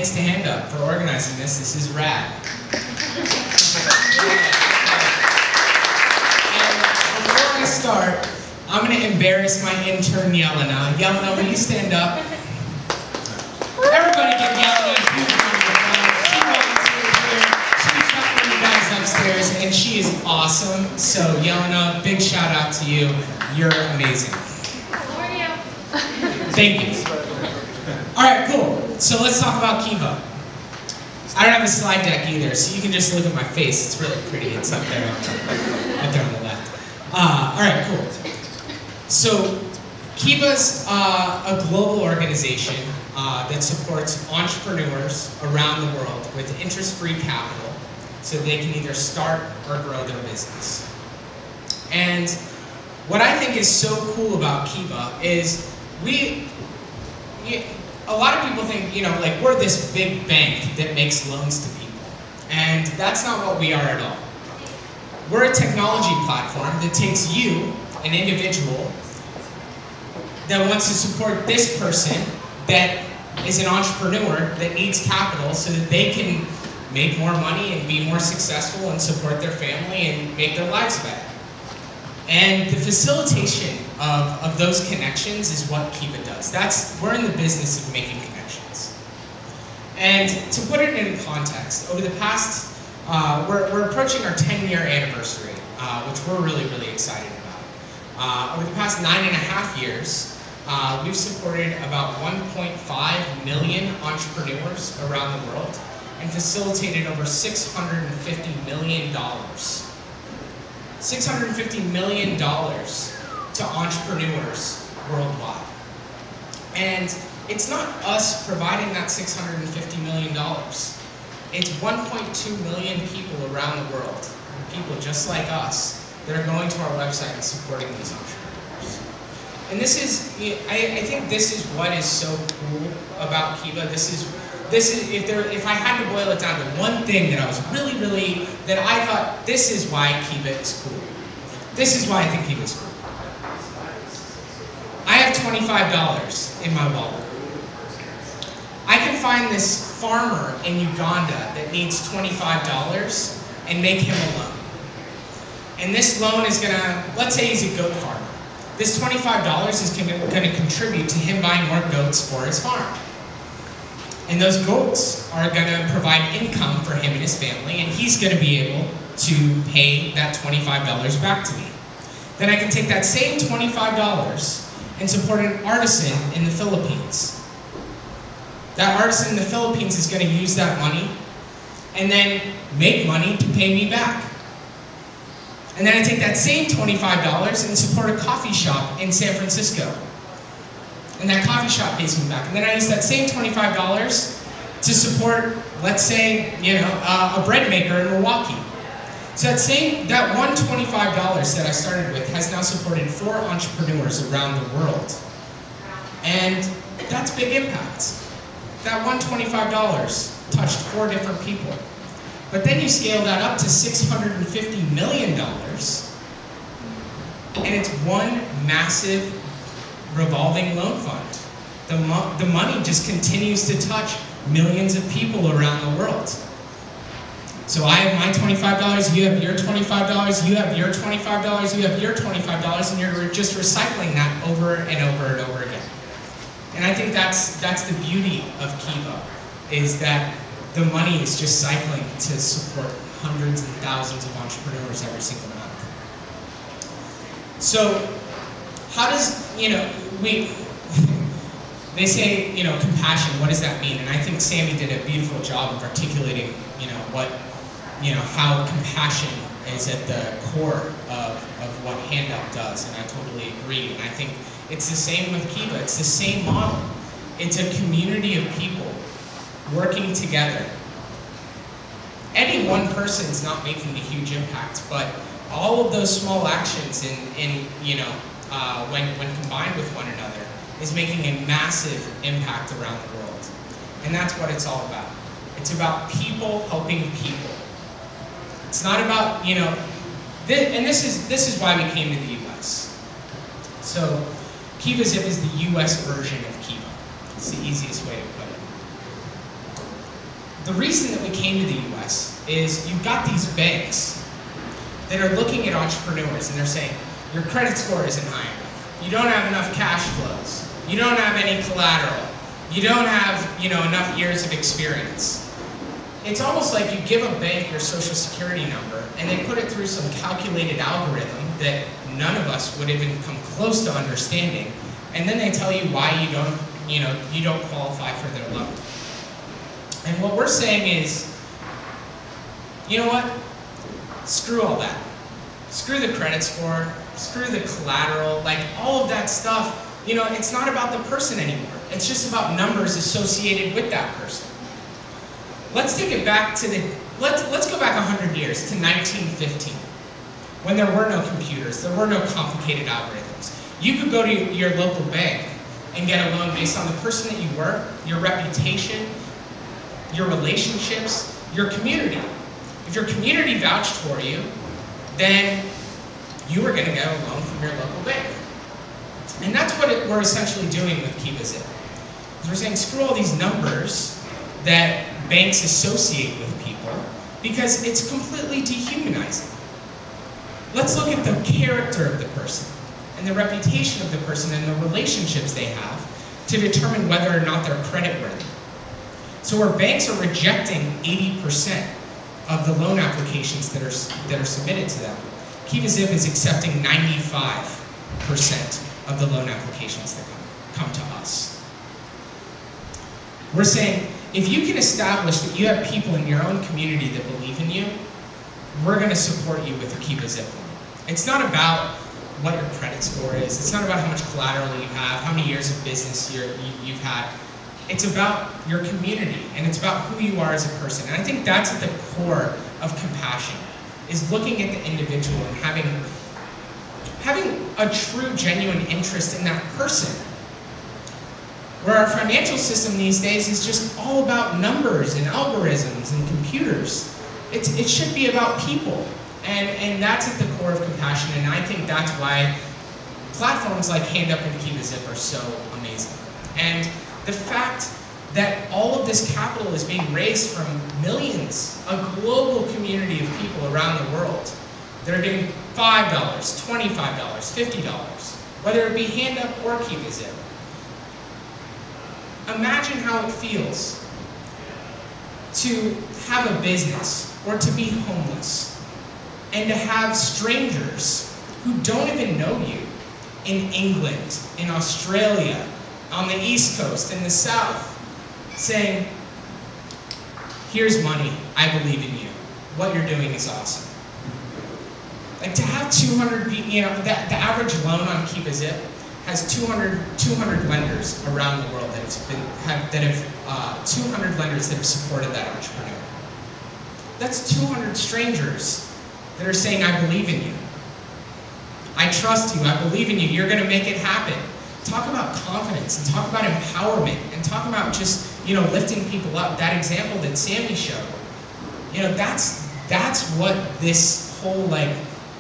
thanks to Hand Up for organizing this. This is rad. And before I start, I'm going to embarrass my intern, Yelena. Yelena, will you stand up? Everybody give Yelena a huge round of applause. She volunteered here. She's helping you guys upstairs, and she is awesome. So, Yelena, big shout out to you. You're amazing. How are you? Thank you. All right, cool. So let's talk about Kiva. I don't have a slide deck either, so you can just look at my face. It's really pretty. It's up there on the left. All right, cool. So Kiva's a global organization that supports entrepreneurs around the world with interest-free capital so they can either start or grow their business. And what I think is so cool about Kiva is a lot of people think, like we're this big bank that makes loans to people. And that's not what we are at all. We're a technology platform that takes you, an individual, that wants to support this person that is an entrepreneur that needs capital so that they can make more money and be more successful and support their family and make their lives better. And the facilitation of those connections is what Kiva does. We're in the business of making connections. And to put it in context, over the past, we're approaching our 10-year anniversary, which we're really, really excited about. Over the past 9.5 years, we've supported about 1.5 million entrepreneurs around the world and facilitated over $650 million. $650 million to entrepreneurs worldwide. And it's not us providing that $650 million. It's 1.2 million people around the world, people just like us, that are going to our website and supporting these entrepreneurs. And this is, I think this is what is so cool about Kiva. This is if I had to boil it down to one thing that I was really, that I thought, this is why Kiva is cool. This is why I think Kiva is cool. I have $25 in my wallet. I can find this farmer in Uganda that needs $25 and make him a loan. And this loan is gonna, let's say he's a goat farmer. This $25 is gonna contribute to him buying more goats for his farm. And those goats are going to provide income for him and his family, and he's going to be able to pay that $25 back to me. Then I can take that same $25 and support an artisan in the Philippines. That artisan in the Philippines is going to use that money and then make money to pay me back. And then I take that same $25 and support a coffee shop in San Francisco. And that coffee shop pays me back. And then I use that same $25 to support, let's say, a bread maker in Milwaukee. So that one $25 that I started with has now supported 4 entrepreneurs around the world. And that's big impact. That one $25 touched 4 different people. But then you scale that up to $650 million, and it's one massive revolving loan fund. The money just continues to touch millions of people around the world. So I have my $25, you have your $25, you have your $25, you have your $25, and you're just recycling that over and over and over again. And I think that's the beauty of Kiva, is that the money is just cycling to support hundreds and thousands of entrepreneurs every single month. So how does, they say, compassion, what does that mean? And I think Sammy did a beautiful job of articulating, how compassion is at the core of what Hand Up does, and I totally agree. And I think it's the same with Kiva. It's the same model. It's a community of people working together. Any one person's not making a huge impact, but all of those small actions when combined with one another is making a massive impact around the world. And that's what it's all about. It's about people helping people. It's not about, and this is why we came to the US. So Kiva Zip is the US version of Kiva. It's the easiest way to put it. The reason that we came to the US is you've got these banks that are looking at entrepreneurs and they're saying, your credit score isn't high enough. You don't have enough cash flows. You don't have any collateral. You don't have, enough years of experience. It's almost like you give a bank your social security number and they put it through some calculated algorithm that none of us would even come close to understanding, and then they tell you why you don't qualify for their loan. And what we're saying is, you know what? Screw all that. Screw the credit score, screw the collateral, like all of that stuff. It's not about the person anymore. It's just about numbers associated with that person. Let's take it back to let's go back 100 years to 1915, when there were no computers, there were no complicated algorithms. You could go to your local bank and get a loan based on the person that you were, your reputation, your relationships, your community. If your community vouched for you, then you were going to get a loan from your local bank. And that's what we're essentially doing with Kiva Zip. We're saying screw all these numbers that banks associate with people, because it's completely dehumanizing. Let's look at the character of the person and the reputation of the person and the relationships they have to determine whether or not they're creditworthy. So where banks are rejecting 80% of the loan applications that are submitted to them, Kiva Zip is accepting 95% of the loan applications that come to us. We're saying, if you can establish that you have people in your own community that believe in you, we're going to support you with a Kiva Zip loan. It's not about what your credit score is. It's not about how much collateral you have, how many years of business you've had. It's about your community, and it's about who you are as a person. And I think that's at the core of compassion, is looking at the individual and having a true, genuine interest in that person. Where our financial system these days is just all about numbers and algorithms and computers. It should be about people. And that's at the core of compassion, and I think that's why platforms like Hand Up and Kiva Zip are so amazing. And the fact that all of this capital is being raised from millions, a global community of people around the world that are giving $5, $25, $50, whether it be Hand Up or Kiva Zip. Imagine how it feels to have a business or to be homeless and to have strangers who don't even know you in England, in Australia, on the East Coast, in the South, saying, here's money, I believe in you. What you're doing is awesome. Like to have 200 people, the average loan on Kiva Zip has 200 lenders around the world that have 200 lenders that have supported that entrepreneur. That's 200 strangers that are saying, I believe in you. I trust you, I believe in you, you're going to make it happen. Talk about confidence, and talk about empowerment, and talk about just, lifting people up. That example that Sammy showed, that's what this whole,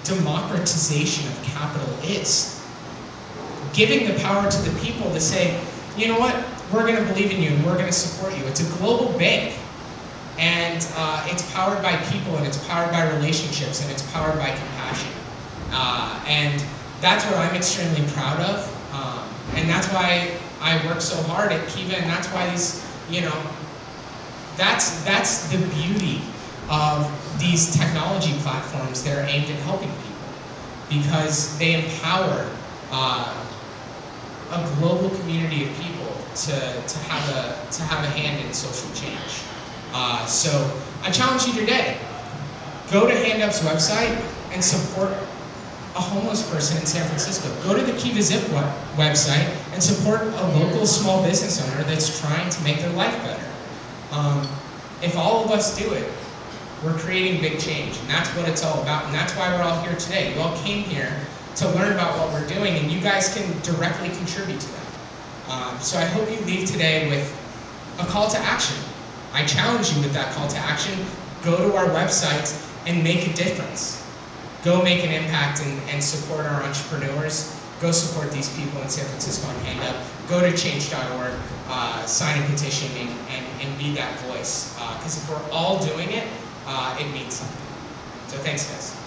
democratization of capital is. Giving the power to the people to say, you know what, we're going to believe in you, and we're going to support you. It's a global bank. And it's powered by people, and it's powered by relationships, and it's powered by compassion. And that's what I'm extremely proud of. And that's why I work so hard at Kiva, and that's why these, that's the beauty of these technology platforms that are aimed at helping people. Because they empower a global community of people to have a hand in social change. So I challenge you today, go to Hand Up's website and support a homeless person in San Francisco. Go to the Kiva Zip website and support a local small business owner that's trying to make their life better. If all of us do it, we're creating big change, and that's what it's all about, and that's why we're all here today. You all came here to learn about what we're doing, and you guys can directly contribute to that. So I hope you leave today with a call to action. I challenge you with that call to action. Go to our website and make a difference. Go make an impact and support our entrepreneurs. Go go support these people in San Francisco on Hand Up. Go to change.org, sign a petition, and be that voice. Because if we're all doing it, it means something. So thanks, guys.